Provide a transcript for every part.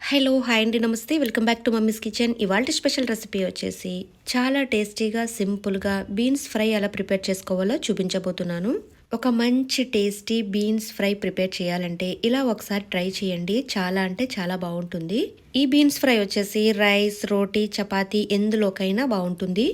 Hello hi అండి నమస్తే welcome back to mummies kitchen. ఇవాళ స్పెషల్ రెసిపీ వచ్చేసి చాలా టేస్టీగా సింపుల్గా బీన్స్ ఫ్రై ఎలా ప్రిపేర్ చేసుకోవాలో చూపించబోతున్నాను. ఒక మంచి టేస్టీ బీన్స్ ఫ్రై ప్రిపేర్ చేయాలంటే ఇలా ఒకసారి ట్రై చేయండి. చాలా అంటే చాలా బాగుంటుంది. ఈ బీన్స్ ఫ్రై వచ్చేసి రైస్, రోటీ, చపాతీ ఎందులోకైనా బాగుంటుంది.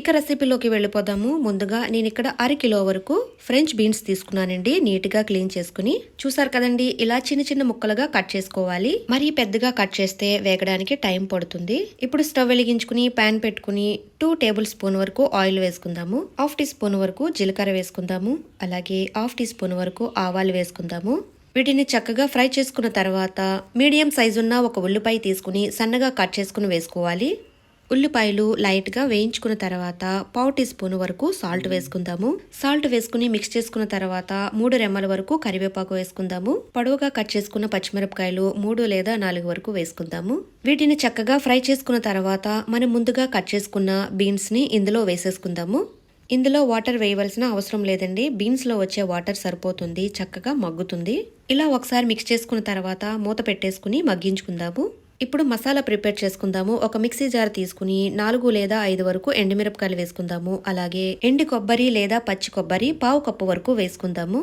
ఇక రెసిపీలోకి వెళ్ళిపోదాము. ముందుగా నేను ఇక్కడ 1/2 కిలో వరకు ఫ్రెంచ్ బీన్స్ తీసుకున్నానండి. నీట్గా క్లీన్ చేసుకుని చూసారు కదండి, ఇలా చిన్న చిన్న ముక్కలుగా కట్ చేసుకోవాలి. మరీ పెద్దగా కట్ చేస్తే వేగడానికి టైం పడుతుంది. ఇప్పుడు స్టవ్ వెలిగించుకుని ప్యాన్ పెట్టుకుని 2 టేబుల్ స్పూన్ వరకు ఆయిల్ వేసుకుందాము. 1/2 టీ స్పూన్ వరకు జీలకర్ర వేసుకుందాము. అలాగే 1/2 టీ స్పూన్ వరకు ఆవాలు వేసుకుందాము. వీటిని చక్కగా ఫ్రై చేసుకున్న తర్వాత మీడియం సైజు ఉన్న ఒక ఉల్లిపాయ తీసుకుని సన్నగా కట్ చేసుకుని వేసుకోవాలి. ఉల్లిపాయలు లైట్గా వేయించుకున్న తర్వాత 1/4 టీ స్పూన్ వరకు సాల్ట్ వేసుకుందాము. సాల్ట్ వేసుకుని మిక్స్ చేసుకున్న తర్వాత 3 రెమ్మల వరకు కరివేపాకు వేసుకుందాము. పొడవుగా కట్ చేసుకున్న పచ్చిమిరపకాయలు 3 లేదా 4 వరకు వేసుకుందాము. వీటిని చక్కగా ఫ్రై చేసుకున్న తర్వాత మనం ముందుగా కట్ చేసుకున్న బీన్స్ ని ఇందులో వేసేసుకుందాము. ఇందులో వాటర్ వేయవలసిన అవసరం లేదండి. బీన్స్ లో వచ్చే వాటర్ సరిపోతుంది, చక్కగా మగ్గుతుంది. ఇలా ఒకసారి మిక్స్ చేసుకున్న తర్వాత మూత పెట్టేసుకుని మగ్గించుకుందాము. ఇప్పుడు మసాలా ప్రిపేర్ చేసుకుందాము. ఒక మిక్సీ జార్ తీసుకుని 4 లేదా 5 వరకు ఎండుమిరపకాయలు వేసుకుందాము. అలాగే ఎండు కొబ్బరి లేదా పచ్చి కొబ్బరి 1/2 కప్పు వరకు వేసుకుందాము.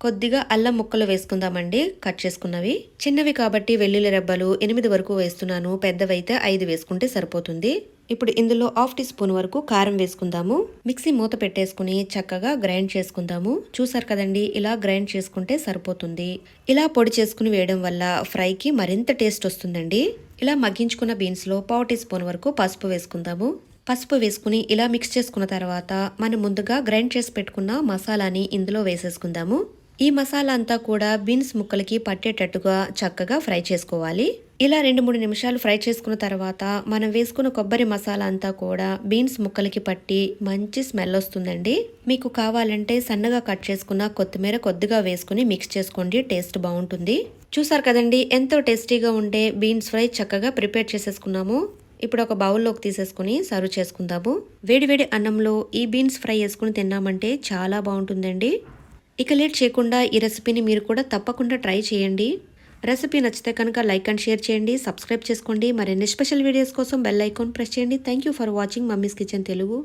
కొద్దిగా అల్లం ముక్కలు వేసుకుందామండి, కట్ చేసుకున్నవి. చిన్నవి కాబట్టి వెల్లుల్లి రెబ్బలు 8 వరకు వేస్తున్నాను. పెద్దవైతే 5 వేసుకుంటే సరిపోతుంది. ఇప్పుడు ఇందులో 1/2 టీ స్పూన్ వరకు కారం వేసుకుందాము. మిక్సీ మూత పెట్టేసుకుని చక్కగా గ్రైండ్ చేసుకుందాము. చూసారు కదండి, ఇలా గ్రైండ్ చేసుకుంటే సరిపోతుంది. ఇలా పొడి చేసుకుని వేయడం వల్ల ఫ్రైకి మరింత టేస్ట్ వస్తుందండి. ఇలా మగ్గించుకున్న బీన్స్లో 1/2 టీ స్పూన్ వరకు పసుపు వేసుకుందాము. పసుపు వేసుకుని ఇలా మిక్స్ చేసుకున్న తర్వాత మనం ముందుగా గ్రైండ్ చేసి పెట్టుకున్న మసాలాని ఇందులో వేసేసుకుందాము. ఈ మసాలా అంతా కూడా బీన్స్ ముక్కలకి పట్టేటట్టుగా చక్కగా ఫ్రై చేసుకోవాలి. ఇలా 2-3 నిమిషాలు ఫ్రై చేసుకున్న తర్వాత మనం వేసుకున్న కొబ్బరి మసాలా అంతా కూడా బీన్స్ ముక్కలకి పట్టి మంచి స్మెల్ వస్తుందండి. మీకు కావాలంటే సన్నగా కట్ చేసుకున్న కొత్తిమీర కొద్దిగా వేసుకుని మిక్స్ చేసుకోండి, టేస్ట్ బాగుంటుంది. చూసారు కదండి, ఎంతో టేస్టీగా ఉండే బీన్స్ ఫ్రై చక్కగా ప్రిపేర్ చేసేసుకున్నాము. ఇప్పుడు ఒక బౌల్లోకి తీసేసుకుని సర్వ్ చేసుకుందాము. వేడివేడి అన్నంలో ఈ బీన్స్ ఫ్రై వేసుకుని తిన్నామంటే చాలా బాగుంటుందండి. ఇక లేట్ చేయకుండా ఈ రెసిపీని మీరు కూడా తప్పకుండా ట్రై చేయండి. రెసిపీ నచ్చితే కనుక లైక్ అండ్ షేర్ చేయండి, సబ్స్క్రైబ్ చేసుకోండి. మరిన్ని స్పెషల్ వీడియోస్ కోసం బెల్ ఐకాన్ ప్రెస్ చేయండి. Thank you for watching mummies kitchen Telugu.